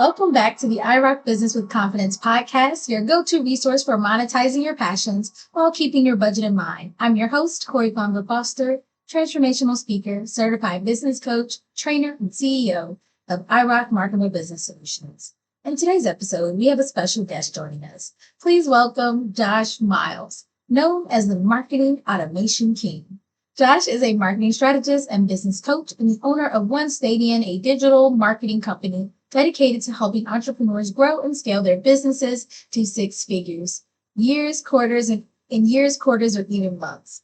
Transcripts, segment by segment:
Welcome back to the IROC Business with Confidence podcast, your go-to resource for monetizing your passions while keeping your budget in mind. I'm your host, Corey Conga Foster, transformational speaker, certified business coach, trainer, and CEO of IROC Marketable Business Solutions. In today's episode, we have a special guest joining us. Please welcome Josh Miles, known as the Marketing Automation King. Josh is a marketing strategist and business coach and the owner of One Stadion, a digital marketing company dedicated to helping entrepreneurs grow and scale their businesses to six figures, years, quarters, or even months.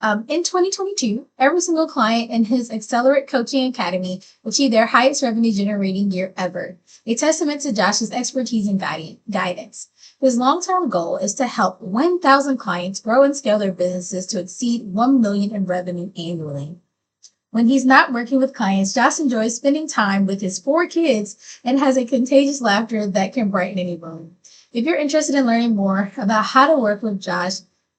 In 2022, every single client in his Accelerate Coaching Academy achieved their highest revenue generating year ever, a testament to Josh's expertise and guidance. His long-term goal is to help 1,000 clients grow and scale their businesses to exceed $1 million in revenue annually. When he's not working with clients, Josh enjoys spending time with his 4 kids and has a contagious laughter that can brighten any room. If you're interested in learning more about how to work with Josh,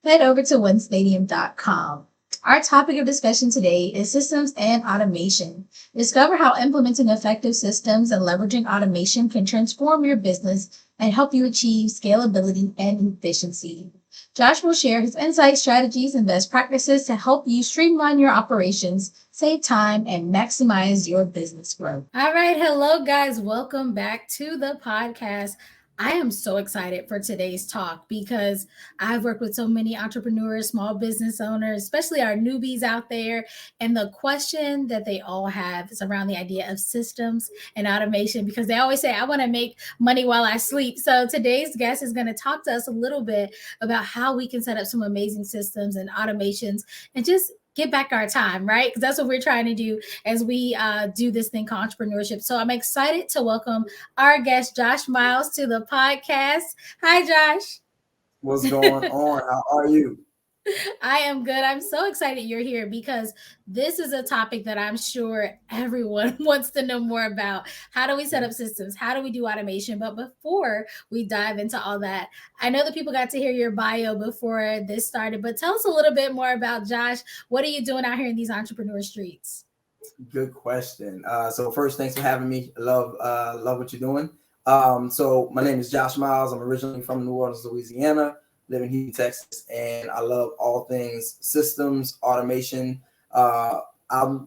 head over to onestadium.com. Our topic of discussion today is systems and automation. Discover how implementing effective systems and leveraging automation can transform your business and help you achieve scalability and efficiency. Josh will share his insights, strategies, and best practices to help you streamline your operations, save time, and maximize your business growth. All right. Hello, guys. Welcome back to the podcast. I am so excited for today's talk because I've worked with so many entrepreneurs, small business owners, especially our newbies out there. And the question that they all have is around the idea of systems and automation, because they always say, I want to make money while I sleep. So today's guest is going to talk to us a little bit about how we can set up some amazing systems and automations and just get back our time, right? Because that's what we're trying to do as we do this thing called entrepreneurship. So I'm excited to welcome our guest, Josh Miles, to the podcast. Hi, Josh. What's going on? How are you? I am good. I'm so excited you're here because this is a topic that I'm sure everyone wants to know more about. How do we set up systems? How do we do automation? But before we dive into all that, I know that people got to hear your bio before this started, but tell us a little bit more about Josh. What are you doing out here in these entrepreneur streets? Good question. So first, thanks for having me. Love what you're doing. So my name is Josh Miles. I'm originally from New Orleans, Louisiana. Live in Houston, Texas, and I love all things systems, automation. I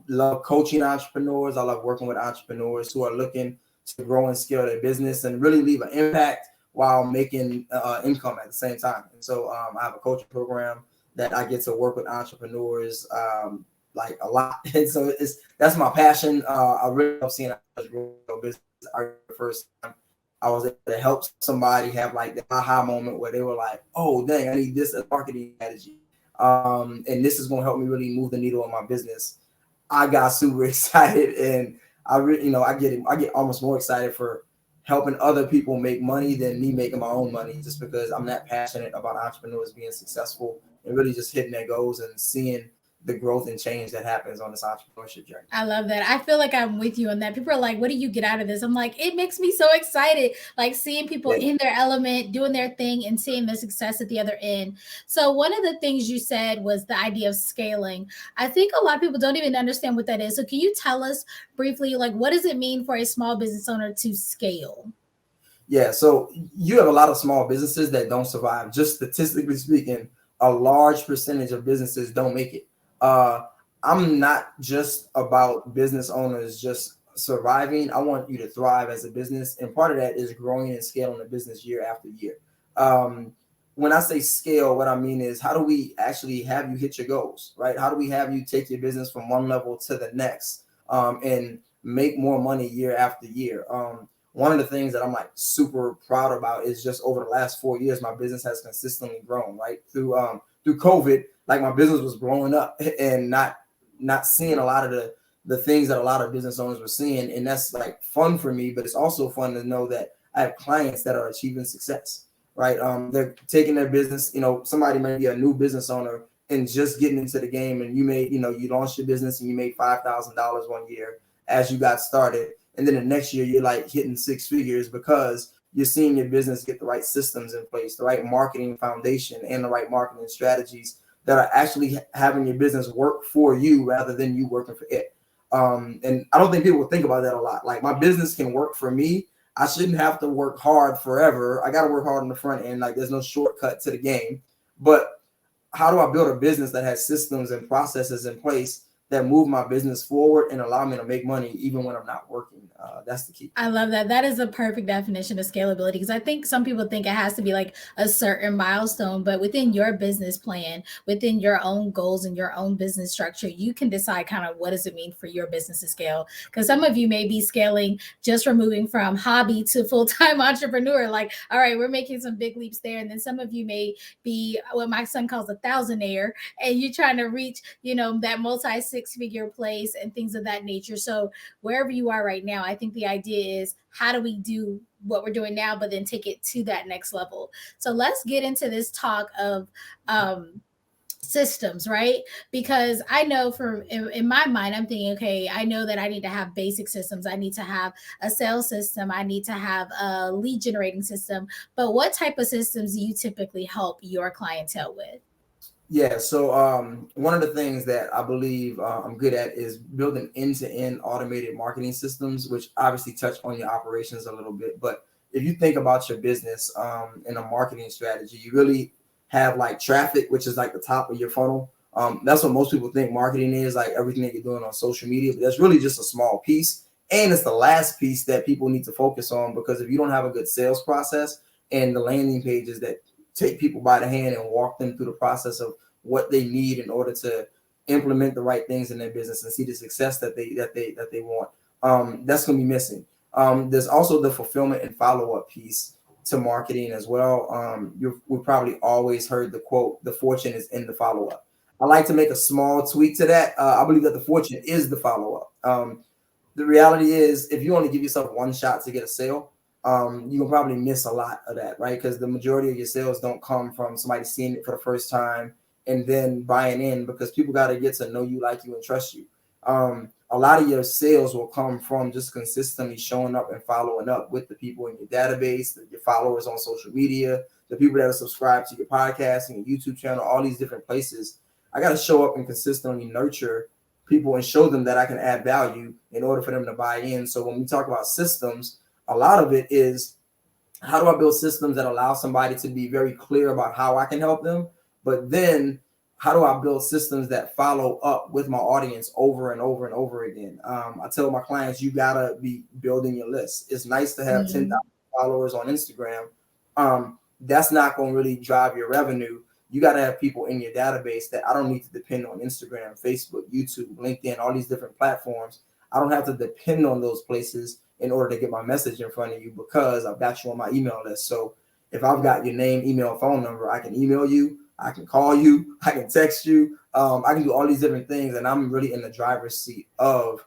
love coaching entrepreneurs. I love working with entrepreneurs who are looking to grow and scale their business and really leave an impact while making income at the same time. And so I have a coaching program that I get to work with entrepreneurs like a lot. And so that's my passion. I really love seeing others grow their business. First time I was able to help somebody have like the aha moment where they were like, oh, dang, I need this as marketing strategy. And this is going to help me really move the needle on my business. I got super excited, and I get almost more excited for helping other people make money than me making my own money, just because I'm that passionate about entrepreneurs being successful and really just hitting their goals and seeing the growth and change that happens on this entrepreneurship journey. I love that. I feel like I'm with you on that. People are like, what do you get out of this? I'm like, it makes me so excited, like seeing people in their element, doing their thing and seeing the success at the other end. So one of the things you said was the idea of scaling. I think a lot of people don't even understand what that is. So can you tell us briefly, like, what does it mean for a small business owner to scale? Yeah, so you have a lot of small businesses that don't survive. Just statistically speaking, a large percentage of businesses don't make it. I'm not just about business owners just surviving. I want you to thrive as a business. And part of that is growing and scaling the business year after year. When I say scale, what I mean is, how do we actually have you hit your goals, right? How do we have you take your business from one level to the next and make more money year after year? One of the things that I'm like super proud about is just over the last 4 years, my business has consistently grown, right? Through COVID, like my business was blowing up and not seeing a lot of the things that a lot of business owners were seeing. And that's like fun for me, but it's also fun to know that I have clients that are achieving success, right? They're taking their business, somebody may be a new business owner and just getting into the game, and you launched your business and you made $5,000 one year as you got started. And then the next year you're like hitting 6 figures because you're seeing your business get the right systems in place, the right marketing foundation, and the right marketing strategies that are actually having your business work for you rather than you working for it. And I don't think people think about that a lot. Like, my business can work for me. I shouldn't have to work hard forever. I got to work hard on the front end. Like there's no shortcut to the game. But how do I build a business that has systems and processes in place that move my business forward and allow me to make money even when I'm not working? That's the key. I love that. That is a perfect definition of scalability, because I think some people think it has to be like a certain milestone, but within your business plan, within your own goals and your own business structure, you can decide kind of what does it mean for your business to scale. Because some of you may be scaling just from moving from hobby to full-time entrepreneur. Like, all right, we're making some big leaps there. And then some of you may be what my son calls a thousandaire, and you're trying to reach, that multi six-figure place and things of that nature. So wherever you are right now, I think the idea is how do we do what we're doing now, but then take it to that next level. So let's get into this talk of systems, right? Because I know in my mind, I'm thinking, okay, I know that I need to have basic systems. I need to have a sales system. I need to have a lead generating system. But what type of systems do you typically help your clientele with? Yeah, so one of the things that I believe I'm good at is building end-to-end automated marketing systems, which obviously touch on your operations a little bit. But if you think about your business in a marketing strategy, you really have like traffic, which is like the top of your funnel. That's what most people think marketing is, like everything that you're doing on social media. But that's really just a small piece. And it's the last piece that people need to focus on, because if you don't have a good sales process and the landing pages that take people by the hand and walk them through the process of what they need in order to implement the right things in their business and see the success that they want, that's going to be missing. There's also the fulfillment and follow-up piece to marketing as well. We've probably always heard the quote, "The fortune is in the follow-up." I like to make a small tweak to that. I believe that the fortune is the follow-up. The reality is, if you only give yourself one shot to get a sale, you can probably miss a lot of that, right? Because the majority of your sales don't come from somebody seeing it for the first time and then buying in, because people got to get to know you, like you, and trust you. A lot of your sales will come from just consistently showing up and following up with the people in your database, your followers on social media, the people that are subscribed to your podcast and your YouTube channel, all these different places. I got to show up and consistently nurture people and show them that I can add value in order for them to buy in. So when we talk about systems, a lot of it is, how do I build systems that allow somebody to be very clear about how I can help them? But then how do I build systems that follow up with my audience over and over and over again? I tell my clients, you got to be building your list. It's nice to have 10,000 followers on Instagram. That's not going to really drive your revenue. You got to have people in your database that I don't need to depend on Instagram, Facebook, YouTube, LinkedIn, all these different platforms. I don't have to depend on those places in order to get my message in front of you, because I've got you on my email list. So if I've got your name, email, phone number, I can email you, I can call you, I can text you, I can do all these different things, and I'm really in the driver's seat of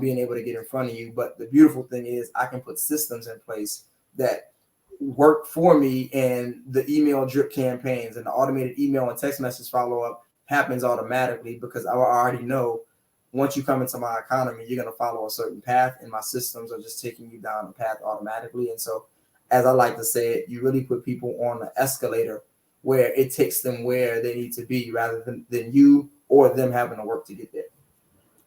being able to get in front of you. But the beautiful thing is I can put systems in place that work for me, and the email drip campaigns and the automated email and text message follow-up happens automatically, because I already know once you come into my economy, you're going to follow a certain path, and my systems are just taking you down the path automatically. And so, as I like to say it, you really put people on the escalator where it takes them where they need to be, rather than you or them having to work to get there.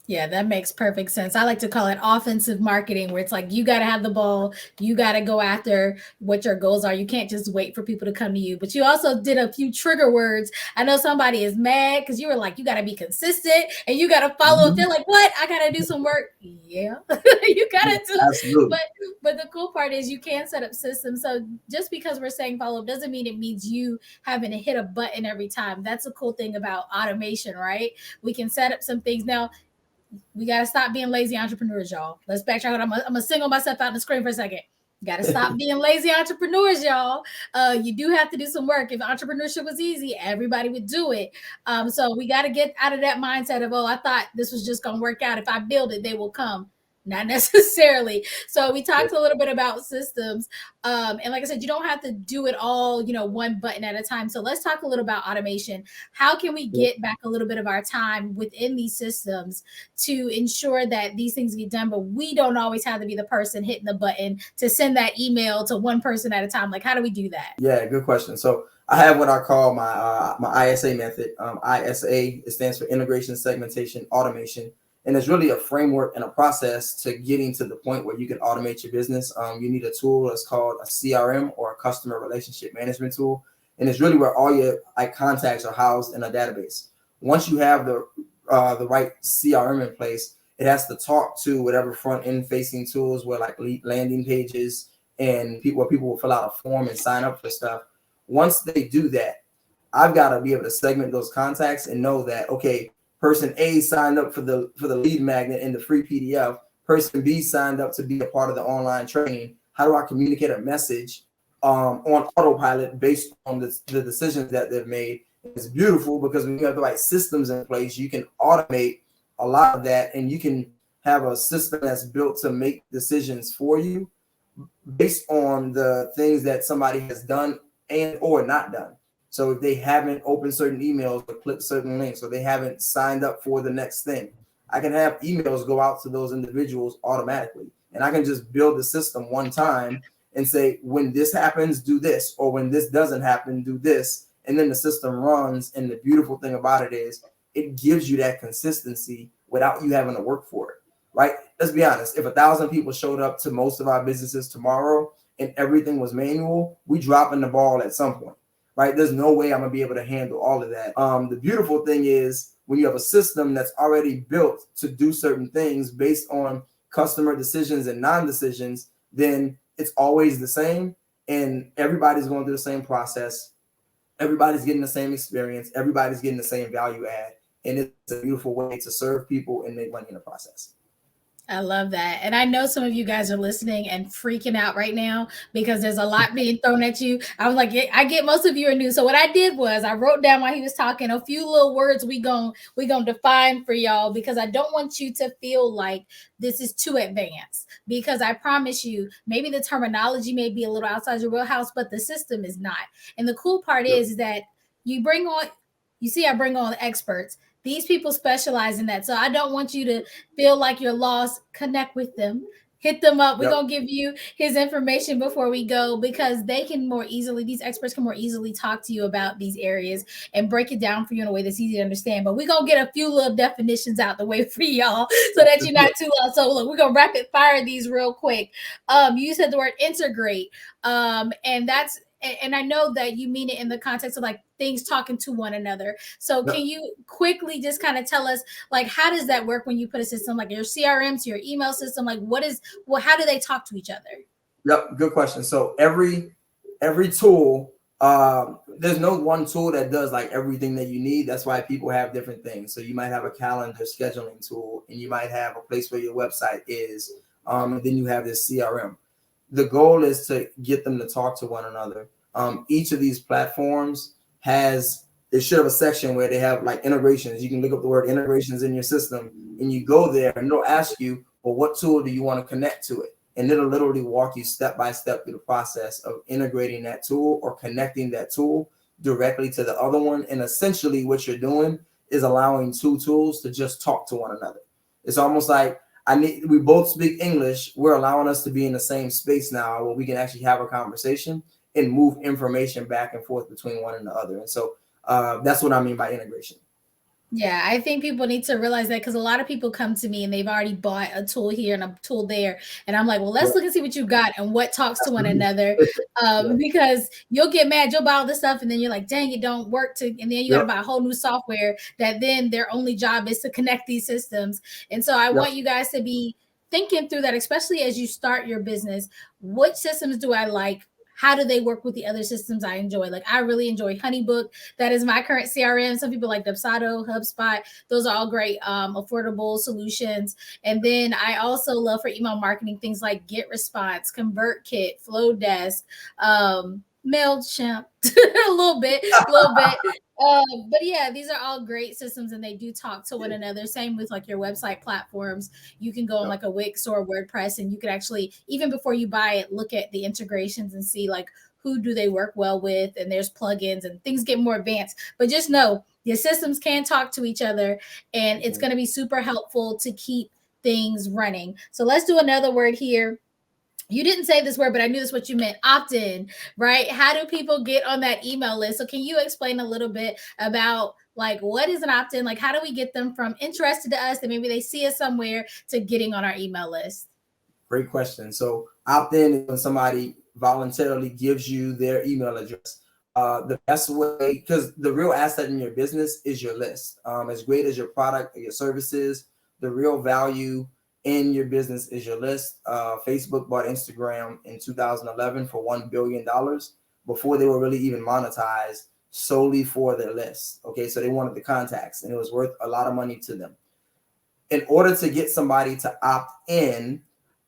Yeah, that makes perfect sense. I like to call it offensive marketing, where it's like you got to have the ball. You got to go after what your goals are. You can't just wait for people to come to you. But you also did a few trigger words. I know somebody is mad because you were like, you got to be consistent and you got to follow up. They're like, what? I got to do some work. Yeah, you got to do. Absolutely. But the cool part is you can set up systems. So just because we're saying follow up doesn't mean it means you having to hit a button every time. That's a cool thing about automation, right? We can set up some things. Now, we got to stop being lazy entrepreneurs, y'all. Let's backtrack. I'm going to single myself out in the screen for a second. You got to stop being lazy entrepreneurs, y'all. You do have to do some work. If entrepreneurship was easy, everybody would do it. So we got to get out of that mindset of, oh, I thought this was just going to work out. If I build it, they will come. Not necessarily. So we talked a little bit about systems. And like I said, you don't have to do it all, one button at a time. So let's talk a little about automation. How can we get back a little bit of our time within these systems to ensure that these things get done, but we don't always have to be the person hitting the button to send that email to one person at a time? Like, how do we do that? Yeah, good question. So I have what I call my ISA method. ISA, it stands for integration, segmentation, automation. And it's really a framework and a process to getting to the point where you can automate your business. You need a tool that's called a CRM, or a customer relationship management tool. And it's really where all your contacts are housed in a database. Once you have the right CRM in place, it has to talk to whatever front end facing tools, where like landing pages and where people will fill out a form and sign up for stuff. Once they do that, I've got to be able to segment those contacts and know that, okay, person A signed up for the lead magnet and the free PDF. Person B signed up to be a part of the online training. How do I communicate a message on autopilot based on the decisions that they've made? It's beautiful because when you have the right systems in place, you can automate a lot of that, and you can have a system that's built to make decisions for you based on the things that somebody has done and or not done. So if they haven't opened certain emails or clicked certain links, or they haven't signed up for the next thing, I can have emails go out to those individuals automatically. And I can just build the system one time and say, when this happens, do this, or when this doesn't happen, do this. And then the system runs. And the beautiful thing about it is it gives you that consistency without you having to work for it, right? Let's be honest. If 1,000 people showed up to most of our businesses tomorrow and everything was manual, we dropping the ball at some point. Right? There's no way I'm gonna be able to handle all of that. The beautiful thing is when you have a system that's already built to do certain things based on customer decisions and non-decisions, then it's always the same, and everybody's going through the same process. Everybody's getting the same experience. Everybody's getting the same value add, and it's a beautiful way to serve people and make money in the process. I love that. And I know some of you guys are listening and freaking out right now because there's a lot being thrown at you. I was like, I get most of you are new. So what I did was I wrote down while he was talking a few little words we gonna define for y'all, because I don't want you to feel like this is too advanced, because I promise you, maybe the terminology may be a little outside your wheelhouse, but the system is not. And the cool part is that I bring on experts. These people specialize in that. So I don't want you to feel like you're lost. Connect with them. Hit them up. We're going to give you his information before we go, because these experts can more easily talk to you about these areas and break it down for you in a way that's easy to understand. But we're going to get a few little definitions out the way for y'all so that you're not too lost. So look, we're going to rapid fire these real quick. You said the word integrate. And I know that you mean it in the context of like things talking to one another. So can you quickly just kind of tell us, like, how does that work when you put a system like your CRM to your email system? Like, how do they talk to each other? Yep, good question. So every tool, there's no one tool that does like everything that you need. That's why people have different things. So you might have a calendar scheduling tool, and you might have a place where your website is, and then you have this CRM. The goal is to get them to talk to one another. Each of these platforms they should have a section where they have like integrations. You can look up the word integrations in your system, and you go there and it'll ask you, well, what tool do you want to connect to it? And it'll literally walk you step by step through the process of integrating that tool or connecting that tool directly to the other one. And essentially what you're doing is allowing two tools to just talk to one another. It's almost like we both speak English. We're allowing us to be in the same space now where we can actually have a conversation and move information back and forth between one and the other. And so that's what I mean by integration. Yeah, I think people need to realize that, because a lot of people come to me and they've already bought a tool here and a tool there. And I'm like, well, let's look and see what you got and what talks to one another. Because you'll get mad, you'll buy all this stuff, and then you're like, dang, it don't work. And then you got to buy a whole new software that then their only job is to connect these systems. And so I want you guys to be thinking through that, especially as you start your business. What systems do I like? How do they work with the other systems I enjoy? Like, I really enjoy Honeybook. That is my current CRM. Some people like Dubsado, HubSpot. Those are all great, affordable solutions. And then I also love for email marketing things like GetResponse, ConvertKit, Flowdesk, MailChimp, a little bit. But yeah, these are all great systems, and they do talk to one another. Same with like your website platforms. You can go on like a Wix or a WordPress, and you can actually, even before you buy it, look at the integrations and see like who do they work well with, and there's plugins and things get more advanced. But just know your systems can talk to each other, and it's going to be super helpful to keep things running. So let's do another word here. You didn't say this word, but I knew this what you meant. Opt-in, right? How do people get on that email list? So can you explain a little bit about Like, what is an opt-in? Like, how do we get them from interested to us, and maybe they see us somewhere, to getting on our email list? Great question. So opt-in is when somebody voluntarily gives you their email address. The best way, because the real asset in your business is your list. As great as your product or your services, the real value in your business is your list. Facebook bought Instagram in 2011 for $1 billion before they were really even monetized, solely for their list. Okay, so they wanted the contacts, and it was worth a lot of money to them. In order to get somebody to opt in,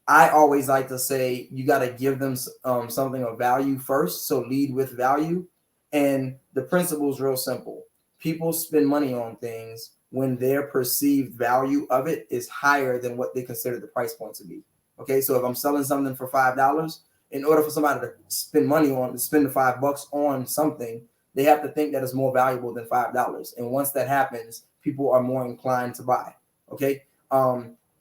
I always like to say you got to give them something of value first. So lead with value. And the principle is real simple. People spend money on things when their perceived value of it is higher than what they consider the price point to be. Okay, so if I'm selling something for $5, in order for somebody to spend the $5 on something, they have to think that it's more valuable than $5. And once that happens, people are more inclined to buy. Okay.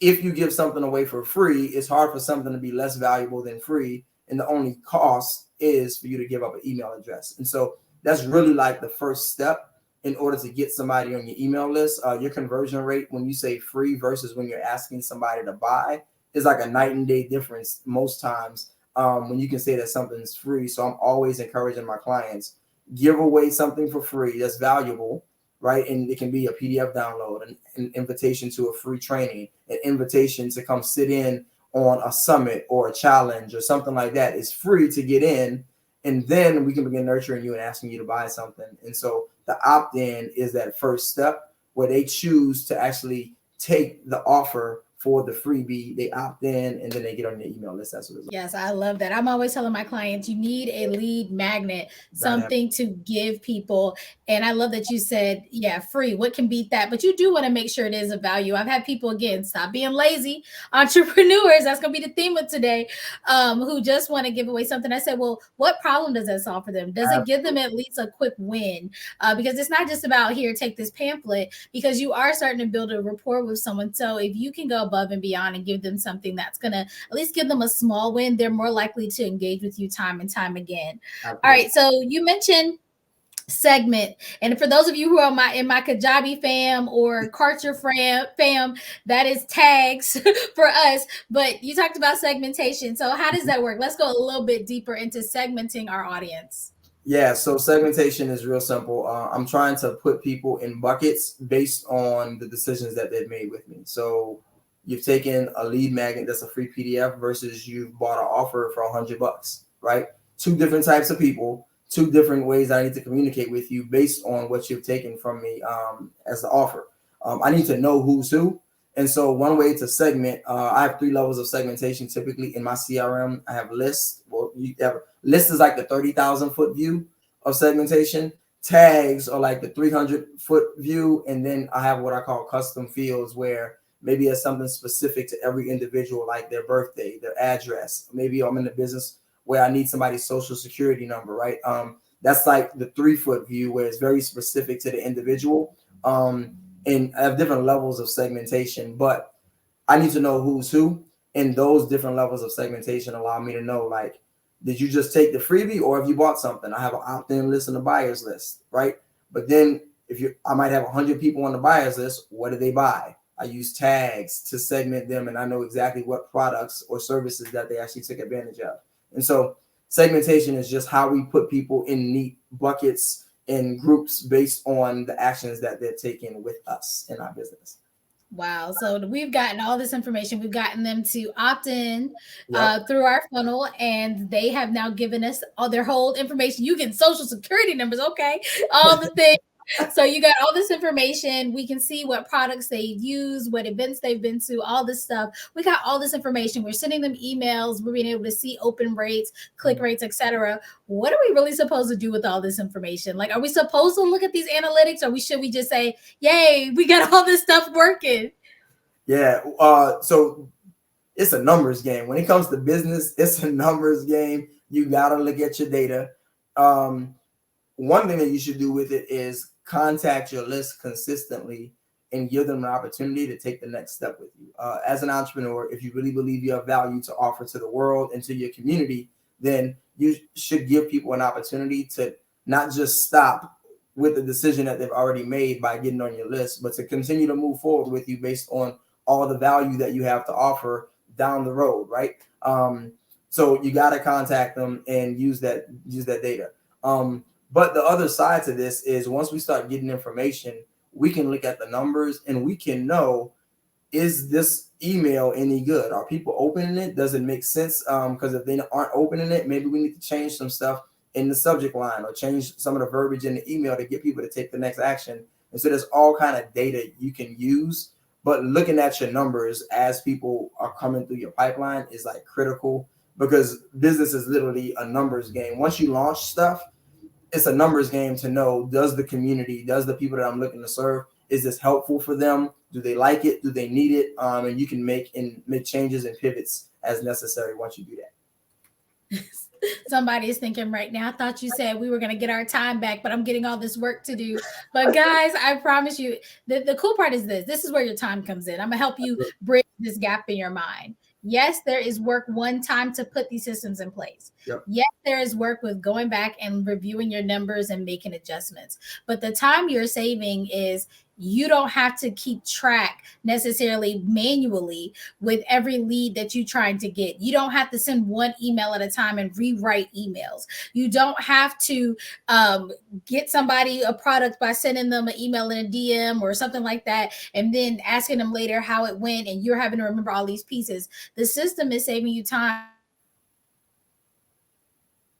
If you give something away for free, it's hard for something to be less valuable than free. And the only cost is for you to give up an email address. And so that's really like the first step in order to get somebody on your email list. Your conversion rate when you say free versus when you're asking somebody to buy is like a night and day difference most times when you can say that something's free. So I'm always encouraging my clients, give away something for free that's valuable, right? And it can be a PDF download, an invitation to a free training, an invitation to come sit in on a summit or a challenge or something like that. Is free to get in. And then we can begin nurturing you and asking you to buy something. And so the opt-in is that first step where they choose to actually take the offer for the freebie. They opt in and then they get on your email list as a result. Yes, I love that. I'm always telling my clients, you need a lead magnet, something to give people. And I love that you said, yeah, free. What can beat that? But you do want to make sure it is a value. I've had people, again, stop being lazy entrepreneurs. That's going to be the theme of today, who just want to give away something. I said, well, what problem does that solve for them? Does it give them at least a quick win? Because it's not just about, here, take this pamphlet, because you are starting to build a rapport with someone. So if you can go above and beyond and give them something that's going to at least give them a small win, they're more likely to engage with you time and time again. Absolutely. All right. So you mentioned segment, and for those of you who are in my Kajabi fam or Karcher fam, that is tags for us. But you talked about segmentation. So how does that work? Let's go a little bit deeper into segmenting our audience. Yeah, so segmentation is real simple. I'm trying to put people in buckets based on the decisions that they've made with me. So you've taken a lead magnet that's a free PDF versus you've bought an offer for $100, right? Two different types of people, two different ways I need to communicate with you based on what you've taken from me as the offer. I need to know who's who. And so one way to segment, I have 3 levels of segmentation. Typically in my CRM, I have lists. Well, list is like the 30,000 foot view of segmentation. Tags are like the 300 foot view. And then I have what I call custom fields, where maybe it's something specific to every individual, like their birthday, their address. Maybe I'm in a business where I need somebody's social security number, right? That's like the 3 foot view, where it's very specific to the individual. And I have different levels of segmentation, but I need to know who's who. And those different levels of segmentation allow me to know, like, did you just take the freebie, or have you bought something? I have an opt-in list and a buyer's list, right? But then I might have 100 people on the buyer's list. What did they buy? I use tags to segment them, and I know exactly what products or services that they actually took advantage of. And so segmentation is just how we put people in neat buckets and groups based on the actions that they're taking with us in our business. Wow. So we've gotten all this information. We've gotten them to opt in through our funnel, and they have now given us all their whole information. You get social security numbers. Okay. All the things. So you got all this information. We can see what products they use, what events they've been to, all this stuff. We got all this information. We're sending them emails. We're being able to see open rates, click rates, etc. What are we really supposed to do with all this information? Like, are we supposed to look at these analytics, or should we just say, yay, we got all this stuff working? Yeah. So it's a numbers game. When it comes to business, it's a numbers game. You got to look at your data. One thing that you should do with it is contact your list consistently and give them an opportunity to take the next step with you. As an entrepreneur, if you really believe you have value to offer to the world and to your community, then you should give people an opportunity to not just stop with the decision that they've already made by getting on your list, but to continue to move forward with you based on all the value that you have to offer down the road, right? So you got to contact them and use that data. But the other side to this is once we start getting information, we can look at the numbers and we can know, is this email any good? Are people opening it? Does it make sense? Because if they aren't opening it, maybe we need to change some stuff in the subject line or change some of the verbiage in the email to get people to take the next action. And so there's all kind of data you can use, but looking at your numbers as people are coming through your pipeline is like critical, because business is literally a numbers game. Once you launch stuff, it's a numbers game to know, does the community, does the people that I'm looking to serve, is this helpful for them? Do they like it? Do they need it? And you can make changes and pivots as necessary once you do that. Somebody is thinking right now, I thought you said we were going to get our time back, but I'm getting all this work to do. But guys, I promise you, the cool part is this is where your time comes in. I'm going to help you bridge this gap in your mind. Yes, there is work one time to put these systems in place. Yep. Yes, there is work with going back and reviewing your numbers and making adjustments. But the time you're saving is you don't have to keep track necessarily manually with every lead that you're trying to get. You don't have to send one email at a time and rewrite emails. You don't have to get somebody a product by sending them an email in a DM or something like that, and then asking them later how it went, and you're having to remember all these pieces. The system is saving you time.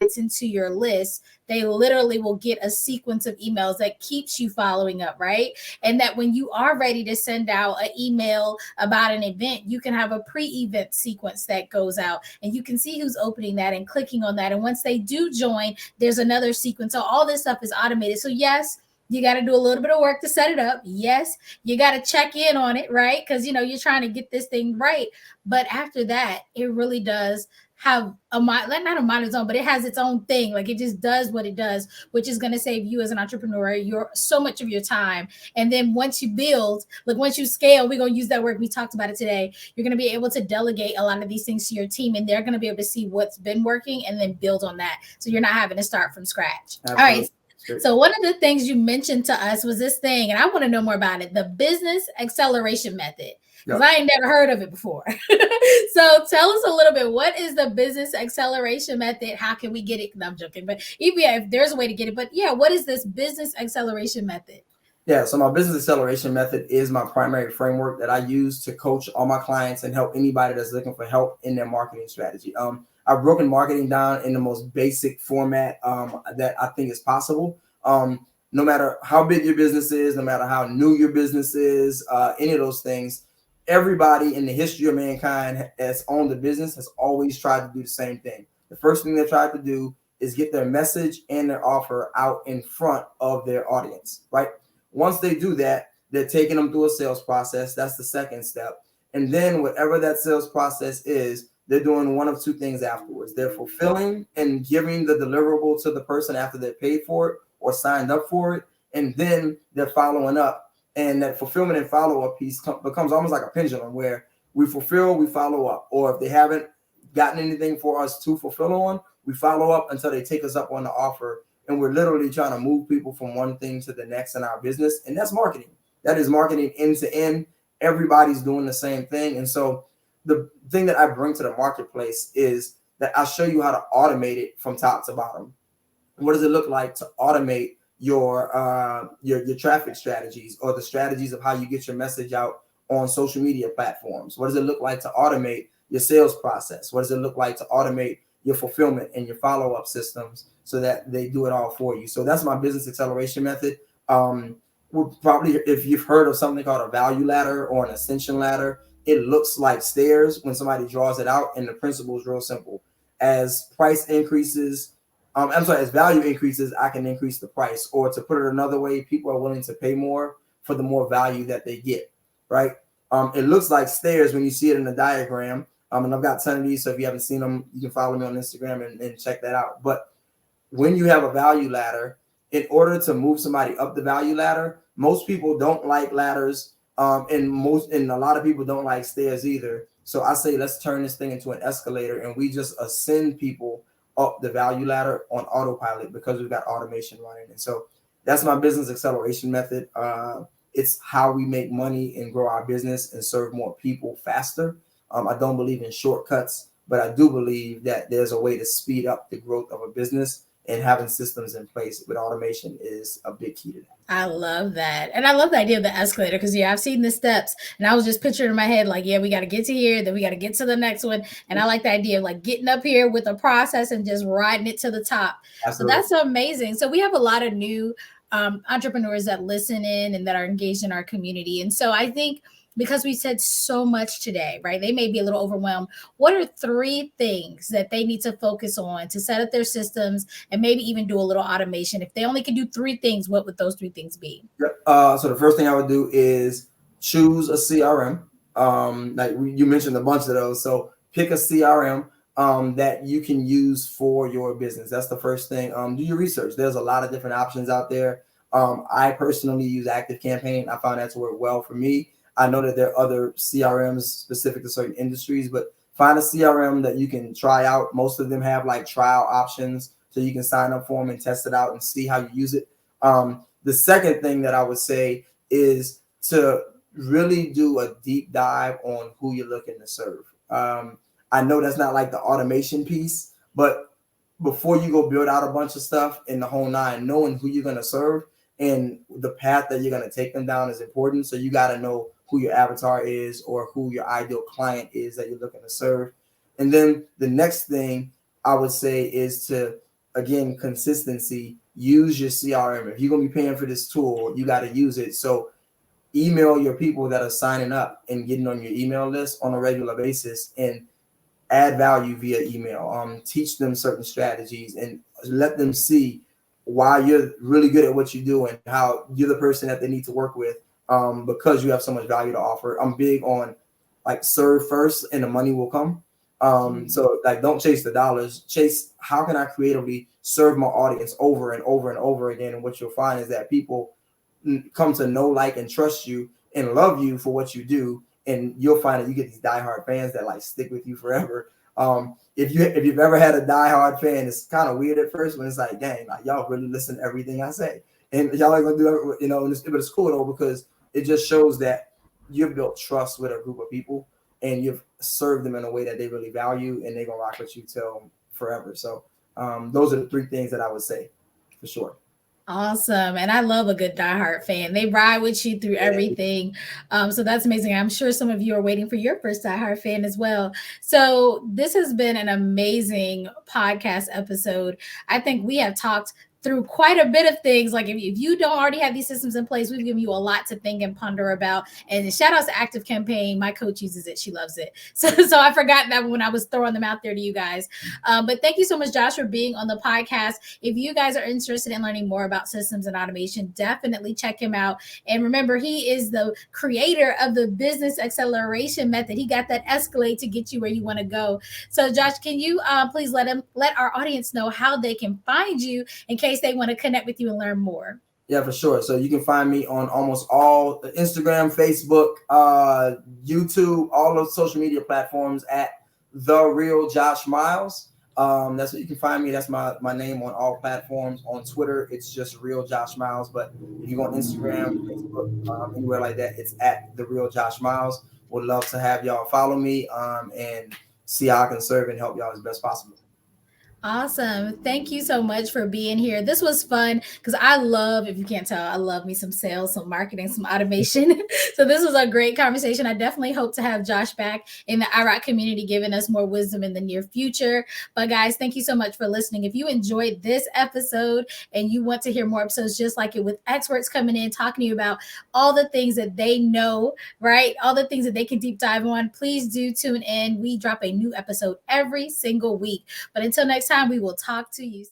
It's into your list, they literally will get a sequence of emails that keeps you following up, right? And that when you are ready to send out an email about an event, you can have a pre-event sequence that goes out, and you can see who's opening that and clicking on that. And once they do join, there's another sequence. So all this stuff is automated. So yes, you got to do a little bit of work to set it up. Yes, you got to check in on it, right? Because, you're trying to get this thing right. But after that, it really does have not a mind of its own, but it has its own thing. Like, it just does what it does, which is going to save you as an entrepreneur so much of your time. And then once you build, once you scale, we're going to use that word. We talked about it today. You're going to be able to delegate a lot of these things to your team, and they're going to be able to see what's been working and then build on that. So you're not having to start from scratch. Absolutely. All right. So one of the things you mentioned to us was this thing, and I want to know more about it, the business acceleration method, because I ain't never heard of it before. So tell us a little bit, what is the business acceleration method? How can we get it? No, I'm joking, but if there's a way to get it, but what is this business acceleration method? Yeah, so my business acceleration method is my primary framework that I use to coach all my clients and help anybody that's looking for help in their marketing strategy. I've broken marketing down in the most basic format that I think is possible. No matter how big your business is, no matter how new your business is, any of those things, everybody in the history of mankind that's owned the business has always tried to do the same thing. The first thing they tried to do is get their message and their offer out in front of their audience, right? Once they do that, they're taking them through a sales process. That's the second step. And then whatever that sales process is, they're doing one of two things afterwards. They're fulfilling and giving the deliverable to the person after they paid for it or signed up for it. And then they're following up. And that fulfillment and follow-up piece becomes almost like a pendulum, where we fulfill, we follow up. Or if they haven't gotten anything for us to fulfill on, we follow up until they take us up on the offer. And we're literally trying to move people from one thing to the next in our business. And that's marketing. That is marketing end to end. Everybody's doing the same thing. And so the thing that I bring to the marketplace is that I show you how to automate it from top to bottom. What does it look like to automate your traffic strategies, or the strategies of how you get your message out on social media platforms? What does it look like to automate your sales process? What does it look like to automate your fulfillment and your follow-up systems so that they do it all for you? So that's my business acceleration method. We'll probably, if you've heard of something called a value ladder or an ascension ladder, it looks like stairs when somebody draws it out, and the principle is real simple. As price increases, as value increases, I can increase the price. Or to put it another way, people are willing to pay more for the more value that they get, right? It looks like stairs when you see it in the diagram. And I've got a ton of these, so if you haven't seen them, you can follow me on Instagram and check that out. But when you have a value ladder, in order to move somebody up the value ladder, most people don't like ladders. And a lot of people don't like stairs either. So I say, let's turn this thing into an escalator, and we just ascend people up the value ladder on autopilot because we've got automation running. And so that's my business acceleration method. It's how we make money and grow our business and serve more people faster. I don't believe in shortcuts, but I do believe that there's a way to speed up the growth of a business, and having systems in place with automation is a big key to that. I love that. And I love the idea of the escalator because, yeah, I've seen the steps and I was just picturing in my head, like, yeah, we got to get to here, then we got to get to the next one. And I like the idea of like getting up here with a process and just riding it to the top. Absolutely. So that's amazing. So we have a lot of new entrepreneurs that listen in and that are engaged in our community. And so I think because we said so much today, right? They may be a little overwhelmed. What are 3 things that they need to focus on to set up their systems and maybe even do a little automation? If they only can do 3 things, what would those 3 things be? Yep. So the first thing I would do is choose a CRM. Like you mentioned a bunch of those. So pick a CRM that you can use for your business. That's the first thing. Do your research. There's a lot of different options out there. I personally use ActiveCampaign. I found that to work well for me. I know that there are other CRMs specific to certain industries, but find a CRM that you can try out. Most of them have like trial options, so you can sign up for them and test it out and see how you use it. The second thing that I would say is to really do a deep dive on who you're looking to serve. I know that's not like the automation piece, but before you go build out a bunch of stuff in the whole nine, knowing who you're going to serve and the path that you're going to take them down is important. So you got to know who your avatar is or who your ideal client is that you're looking to serve. And then the next thing I would say is to, again, consistency. Use your CRM. If you're going to be paying for this tool, you got to use it. So email your people that are signing up and getting on your email list on a regular basis and add value via email. Teach them certain strategies and let them see why you're really good at what you do and how you're the person that they need to work with, because you have so much value to offer. I'm big on like serve first and the money will come. So like don't chase the dollars, chase how can I creatively serve my audience over and over and over again. And what you'll find is that people come to know, like, and trust you and love you for what you do. And you'll find that you get these diehard fans that like stick with you forever. If you've ever had a diehard fan, it's kind of weird at first when it's like, dang, like y'all really listen to everything I say, and y'all are gonna do, but it's cool though because it just shows that you've built trust with a group of people and you've served them in a way that they really value, and they're gonna rock with you till forever. So those are the 3 things that I would say for sure. Awesome. And I love a good diehard fan. They ride with you through everything. So that's amazing. I'm sure some of you are waiting for your first diehard fan as well. So this has been an amazing podcast episode. I think we have talked through quite a bit of things. Like if you don't already have these systems in place, we've given you a lot to think and ponder about. And shout out to ActiveCampaign. My coach uses it. She loves it. So I forgot that when I was throwing them out there to you guys. But thank you so much, Josh, for being on the podcast. If you guys are interested in learning more about systems and automation, definitely check him out. And remember, he is the creator of the business acceleration method. He got that Escalade to get you where you want to go. So Josh, can you please let our audience know how they can find you in case they want to connect with you and learn more? Yeah, for sure. So you can find me on almost all Instagram, Facebook, YouTube, all those social media platforms at The Real Josh Miles. That's what you can find me. That's my name on all platforms. On Twitter, it's just Real Josh Miles. But if you go on Instagram, Facebook, anywhere like that, it's at The Real Josh Miles. Would love to have y'all follow me and see how I can serve and help y'all as best possible. Awesome. Thank you so much for being here. This was fun because I love, if you can't tell, I love me some sales, some marketing, some automation. So this was a great conversation. I definitely hope to have Josh back in the IROC community, giving us more wisdom in the near future. But guys, thank you so much for listening. If you enjoyed this episode and you want to hear more episodes just like it with experts coming in, talking to you about all the things that they know, right? All the things that they can deep dive on, please do tune in. We drop a new episode every single week. But until next time, we will talk to you.